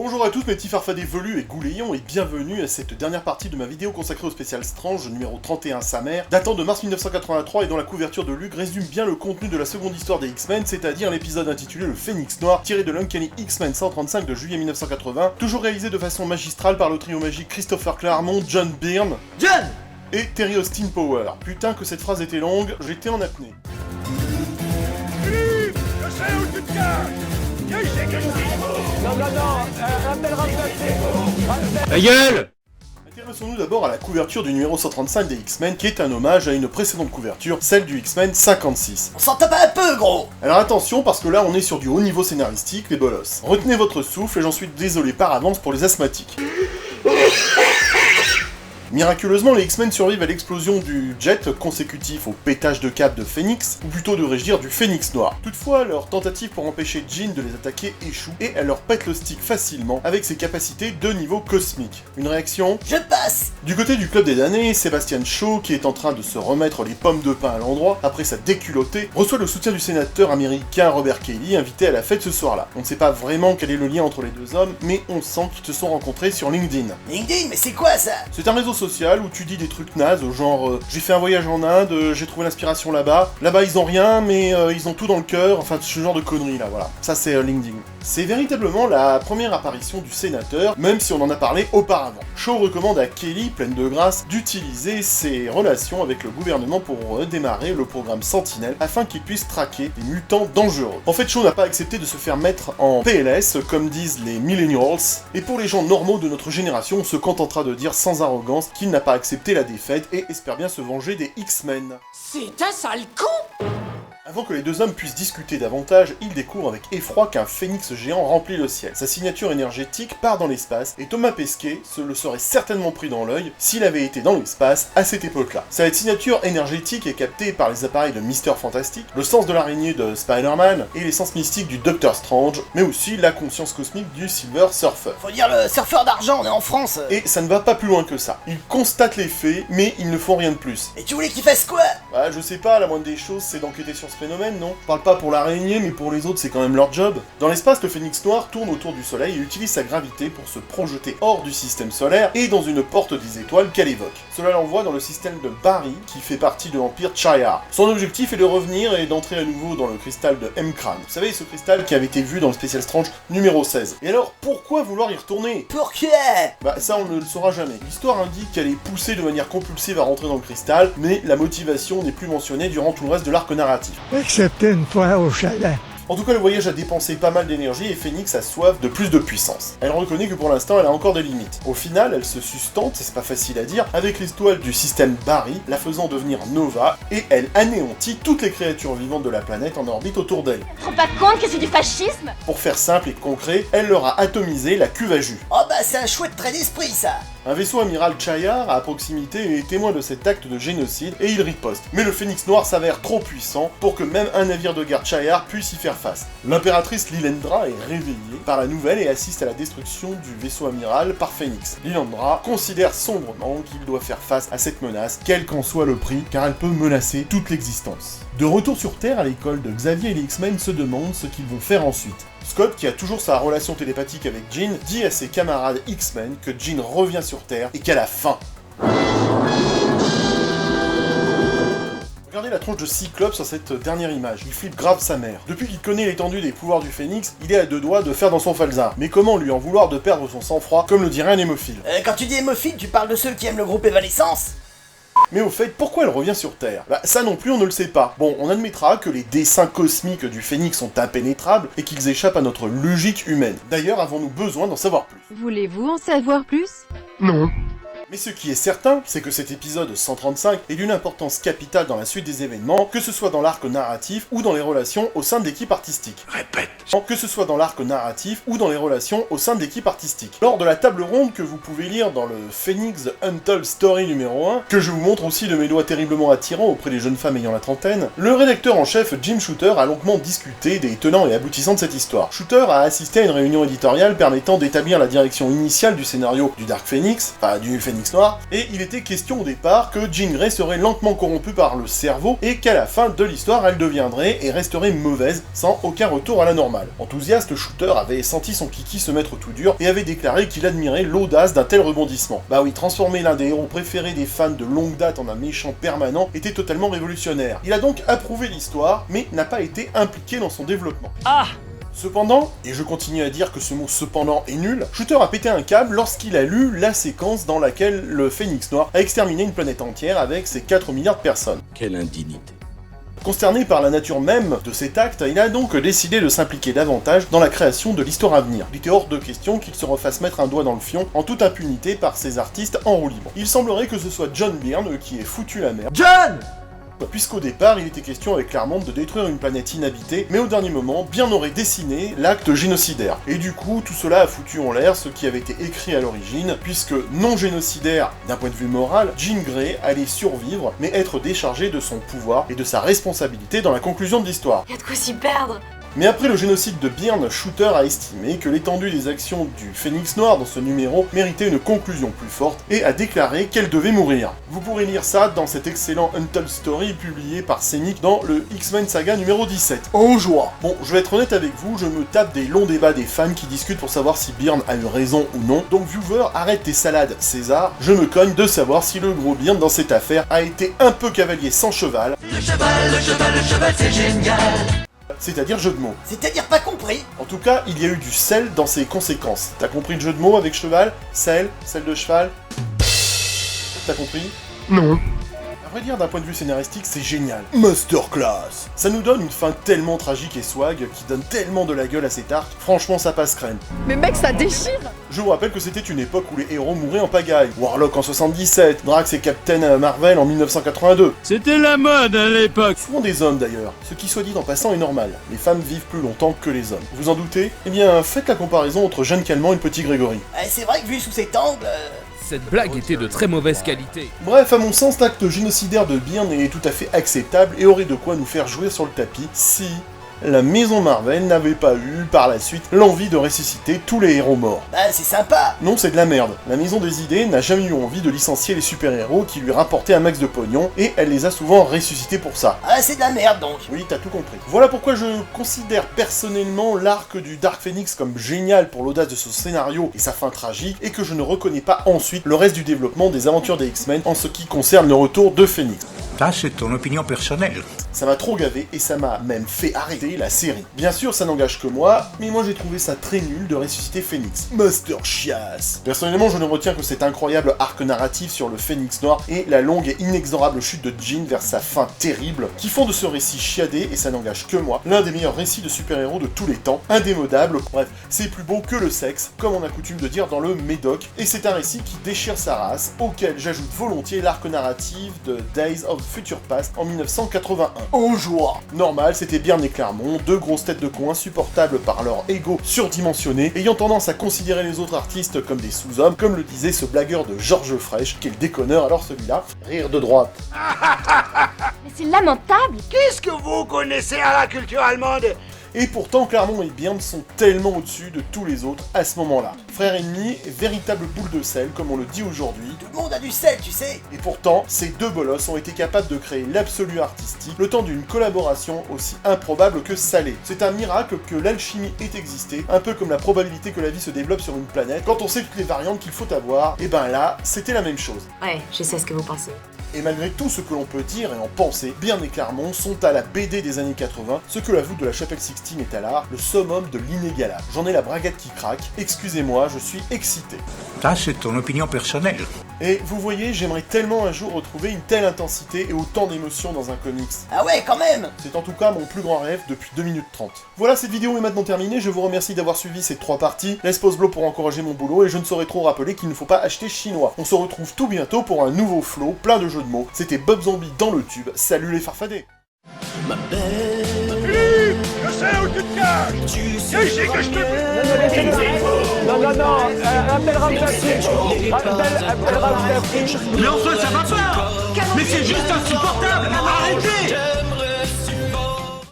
Bonjour à tous mes petits farfadets velus et gouléons et bienvenue à cette dernière partie de ma vidéo consacrée au spécial Strange numéro 31 sa mère, datant de mars 1983 et dont la couverture de Luc résume bien le contenu de la seconde histoire des X-Men, c'est-à-dire l'épisode intitulé Le Phénix Noir, tiré de l'Uncanny X-Men 135 de juillet 1980, toujours réalisé de façon magistrale par le trio magique Christopher Claremont, John Byrne et Terry Austin Power. Putain que cette phrase était longue, j'étais en apnée. Philippe, je sais où tu te caches. Appelle remplacé. Ta gueule! Intéressons-nous d'abord à la couverture du numéro 135 des X-Men, qui est un hommage à une précédente couverture, celle du X-Men 56. On s'en tape un peu, gros. Alors attention, parce que là on est sur du haut niveau scénaristique, les bolosses. Retenez votre souffle et j'en suis désolé par avance pour les asthmatiques. Miraculeusement, les X-Men survivent à l'explosion du jet consécutif au pétage de câble de Phoenix, ou plutôt devrais-je dire du Phénix Noir. Toutefois, leur tentative pour empêcher Jean de les attaquer échoue, et elle leur pète le stick facilement avec ses capacités de niveau cosmique. Une réaction ? Je passe. Du côté du club des damnés, Sébastien Shaw, qui est en train de se remettre les pommes de pain à l'endroit, après sa déculottée, reçoit le soutien du sénateur américain Robert Kelly, invité à la fête ce soir-là. On ne sait pas vraiment quel est le lien entre les deux hommes, mais on sent qu'ils se sont rencontrés sur LinkedIn. LinkedIn, mais c'est quoi ça? C'est un réseau social où tu dis des trucs nazes, genre j'ai fait un voyage en Inde, j'ai trouvé l'inspiration là-bas ils ont rien, mais ils ont tout dans le cœur, enfin ce genre de conneries là, voilà. Ça c'est LinkedIn. C'est véritablement la première apparition du sénateur, même si on en a parlé auparavant. Shaw recommande à Kelly, pleine de grâce, d'utiliser ses relations avec le gouvernement pour redémarrer le programme Sentinelle, afin qu'il puisse traquer des mutants dangereux. En fait, Shaw n'a pas accepté de se faire mettre en PLS, comme disent les Millennials, et pour les gens normaux de notre génération, on se contentera de dire sans arrogance qu'il n'a pas accepté la défaite et espère bien se venger des X-Men. C'est un sale con. Avant que les deux hommes puissent discuter davantage, ils découvrent avec effroi qu'un phénix géant remplit le ciel. Sa signature énergétique part dans l'espace, et Thomas Pesquet se le serait certainement pris dans l'œil s'il avait été dans l'espace à cette époque-là. Cette signature énergétique est captée par les appareils de Mister Fantastic, le sens de l'araignée de Spider-Man, et les sens mystiques du Docteur Strange, mais aussi la conscience cosmique du Silver Surfer. Faut dire le surfeur d'argent, on est en France. Et ça ne va pas plus loin que ça. Ils constatent les faits, mais ils ne font rien de plus. Et tu voulais qu'il fasse quoi? Bah, je sais pas, la moindre des choses, c'est d'enquêter sur ce phénomène, non? Je parle pas pour l'araignée, mais pour les autres, c'est quand même leur job. Dans l'espace, le Phénix Noir tourne autour du Soleil et utilise sa gravité pour se projeter hors du système solaire et dans une porte des étoiles qu'elle évoque. Cela l'envoie dans le système de Barry, qui fait partie de l'Empire Chayar. Son objectif est de revenir et d'entrer à nouveau dans le cristal de M'Kraan. Vous savez, ce cristal qui avait été vu dans le Spécial Strange numéro 16. Et alors, pourquoi vouloir y retourner? Pourquoi? Bah ça on ne le saura jamais. L'histoire indique qu'elle est poussée de manière compulsive à rentrer dans le cristal, mais la motivation n'est plus mentionnée durant tout le reste de l'arc narratif. Excepté une fois au chalet. En tout cas, le voyage a dépensé pas mal d'énergie et Phoenix a soif de plus de puissance. Elle reconnaît que pour l'instant, elle a encore des limites. Au final, elle se sustente, et c'est pas facile à dire, avec l'étoile du système Barry, la faisant devenir Nova, et elle anéantit toutes les créatures vivantes de la planète en orbite autour d'elle. Tu te rends pas compte que c'est du fascisme? Pour faire simple et concret, elle leur a atomisé la cuve à jus. Oh bah c'est un chouette trait d'esprit ça. Un vaisseau amiral Chayar à proximité est témoin de cet acte de génocide et il riposte. Mais le Phénix Noir s'avère trop puissant pour que même un navire de guerre Chayar puisse y faire face. L'impératrice Lilandra est réveillée par la nouvelle et assiste à la destruction du vaisseau amiral par Phoenix. Lilandra considère sombrement qu'il doit faire face à cette menace, quel qu'en soit le prix, car elle peut menacer toute l'existence. De retour sur Terre à l'école de Xavier et les X-Men se demandent ce qu'ils vont faire ensuite. Scott, qui a toujours sa relation télépathique avec Jean, dit à ses camarades X-Men que Jean revient sur Terre et qu'elle a faim. Regardez la tronche de Cyclope sur cette dernière image, il flippe grave sa mère. Depuis qu'il connaît l'étendue des pouvoirs du Phénix, il est à deux doigts de faire dans son falzar. Mais comment lui en vouloir de perdre son sang-froid, comme le dirait un hémophile? Quand tu dis hémophile, tu parles de ceux qui aiment le groupe Evanescence? Mais au fait, pourquoi elle revient sur Terre? Bah ça non plus on ne le sait pas. Bon, on admettra que les dessins cosmiques du Phénix sont impénétrables et qu'ils échappent à notre logique humaine. D'ailleurs, avons-nous besoin d'en savoir plus? Voulez-vous en savoir plus? Non. Mais ce qui est certain, c'est que cet épisode 135 est d'une importance capitale dans la suite des événements, que ce soit dans l'arc narratif ou dans les relations au sein de l'équipe artistique. Répète. Que ce soit dans l'arc narratif ou dans les relations au sein de l'équipe artistique. Lors de la table ronde que vous pouvez lire dans le Phoenix The Untold Story numéro 1, que je vous montre aussi de mes doigts terriblement attirants auprès des jeunes femmes ayant la trentaine, le rédacteur en chef Jim Shooter a longuement discuté des tenants et aboutissants de cette histoire. Shooter a assisté à une réunion éditoriale permettant d'établir la direction initiale du scénario du Dark Phoenix, enfin du Phénix Noir, et il était question au départ que Jean Grey serait lentement corrompue par le cerveau et qu'à la fin de l'histoire elle deviendrait et resterait mauvaise sans aucun retour à la normale. normal. Enthousiaste, Shooter avait senti son kiki se mettre tout dur et avait déclaré qu'il admirait l'audace d'un tel rebondissement. Bah oui, transformer l'un des héros préférés des fans de longue date en un méchant permanent était totalement révolutionnaire. Il a donc approuvé l'histoire, mais n'a pas été impliqué dans son développement. Cependant, et je continue à dire que ce mot cependant est nul, Shooter a pété un câble lorsqu'il a lu la séquence dans laquelle le Phénix Noir a exterminé une planète entière avec ses 4 milliards de personnes. Quelle indignité. Consterné par la nature même de cet acte, il a donc décidé de s'impliquer davantage dans la création de l'histoire à venir. Il était hors de question qu'il se refasse mettre un doigt dans le fion en toute impunité par ces artistes en roue libre. Il semblerait que ce soit John Byrne qui ait foutu la merde. John! Puisqu'au départ, il était question avec Claremont de détruire une planète inhabitée, mais au dernier moment, Byrne aurait dessiné l'acte génocidaire. Et du coup, tout cela a foutu en l'air ce qui avait été écrit à l'origine, puisque non génocidaire d'un point de vue moral, Jean Grey allait survivre, mais être déchargé de son pouvoir et de sa responsabilité dans la conclusion de l'histoire. Y'a de quoi s'y perdre. Mais après le génocide de Byrne, Shooter a estimé que l'étendue des actions du Phénix Noir dans ce numéro méritait une conclusion plus forte et a déclaré qu'elle devait mourir. Vous pourrez lire ça dans cet excellent Untold Story publié par Scénic dans le X-Men Saga numéro 17. En joie. Bon, je vais être honnête avec vous, je me tape des longs débats des fans qui discutent pour savoir si Byrne a eu raison ou non. Donc viewer, arrête tes salades, César. Je me cogne de savoir si le gros Byrne dans cette affaire a été un peu cavalier sans cheval. Le cheval, c'est génial. C'est-à-dire jeu de mots. C'est-à-dire pas compris. En tout cas, il y a eu du sel dans ses conséquences. T'as compris le jeu de mots avec cheval? Sel de cheval? T'as compris? Non. À vrai dire, d'un point de vue scénaristique, c'est génial. Masterclass. Ça nous donne une fin tellement tragique et swag, qui donne tellement de la gueule à cet arc, franchement ça passe crème. Mais mec, ça déchire. Je vous rappelle que c'était une époque où les héros mouraient en pagaille. Warlock en 77, Drax et Captain Marvel en 1982. C'était la mode à l'époque. Souvent des hommes d'ailleurs, ce qui soit dit en passant est normal. Les femmes vivent plus longtemps que les hommes. Vous en doutez? Eh bien, faites la comparaison entre Jeanne Calment et le petit Grégory. C'est vrai que vu sous cet angle... Cette blague était de très mauvaise qualité. Bref, à mon sens, l'acte génocidaire de Byrne est tout à fait acceptable et aurait de quoi nous faire jouer sur le tapis si la maison Marvel n'avait pas eu, par la suite, l'envie de ressusciter tous les héros morts. Bah c'est sympa. Non, c'est de la merde. La maison des idées n'a jamais eu envie de licencier les super-héros qui lui rapportaient un max de pognon, et elle les a souvent ressuscités pour ça. Ah c'est de la merde donc. Oui, t'as tout compris. Voilà pourquoi je considère personnellement l'arc du Dark Phoenix comme génial pour l'audace de ce scénario et sa fin tragique, et que je ne reconnais pas ensuite le reste du développement des aventures des X-Men en ce qui concerne le retour de Phoenix. Ça, c'est ton opinion personnelle. Ça m'a trop gavé et ça m'a même fait arrêter la série. Bien sûr, ça n'engage que moi, mais moi j'ai trouvé ça très nul de ressusciter Phoenix. Master chiasse. Personnellement, je ne retiens que cet incroyable arc narratif sur le Phénix Noir et la longue et inexorable chute de Jean vers sa fin terrible, qui font de ce récit chiadé, et ça n'engage que moi, l'un des meilleurs récits de super-héros de tous les temps, indémodable, bref, c'est plus beau que le sexe, comme on a coutume de dire dans le Médoc, et c'est un récit qui déchire sa race, auquel j'ajoute volontiers l'arc narratif de Days of Future Past en 1981. En joie. Normal, c'était Byrne et Claremont, deux grosses têtes de cons insupportables par leur ego surdimensionné, ayant tendance à considérer les autres artistes comme des sous-hommes, comme le disait ce blagueur de George Fresh, quel déconneur alors celui-là. Rire de droite. Mais c'est lamentable. Qu'est-ce que vous connaissez à la culture allemande? Et pourtant, Claremont et Byrne sont tellement au-dessus de tous les autres à ce moment-là. Frères ennemis, véritable boule de sel, comme on le dit aujourd'hui. Tout le monde a du sel, tu sais. Et pourtant, ces deux bolosses ont été capables de créer l'absolu artistique, le temps d'une collaboration aussi improbable que salée. C'est un miracle que l'alchimie ait existé, un peu comme la probabilité que la vie se développe sur une planète. Quand on sait toutes les variantes qu'il faut avoir, et ben là, c'était la même chose. Ouais, je sais ce que vous pensez. Et malgré tout ce que l'on peut dire et en penser, Byrne et Claremont sont à la BD des années 80, ce que la voûte de la chapelle Sixtine est à l'art, le summum de l'inégalable. J'en ai la braguette qui craque, excusez-moi, je suis excité. Ça, c'est ton opinion personnelle. Et vous voyez, j'aimerais tellement un jour retrouver une telle intensité et autant d'émotions dans un comics. Ah ouais, quand même. C'est en tout cas mon plus grand rêve depuis 2 minutes 30. Voilà, cette vidéo est maintenant terminée, je vous remercie d'avoir suivi ces 3 parties. Laisse pause bleu pour encourager mon boulot et je ne saurais trop rappeler qu'il ne faut pas acheter chinois. On se retrouve tout bientôt pour un nouveau flow, plein de jeux de mots. C'était Bob Zombie dans le tube, salut les farfadets. Ma belle, Philippe, je sais où tu te caches. tu sais Viens ici que je te... Non, appelle Ramsey. Appelle Ramsey. Mais enfin, ça va pas. Mais c'est juste insupportable. Arrêtez.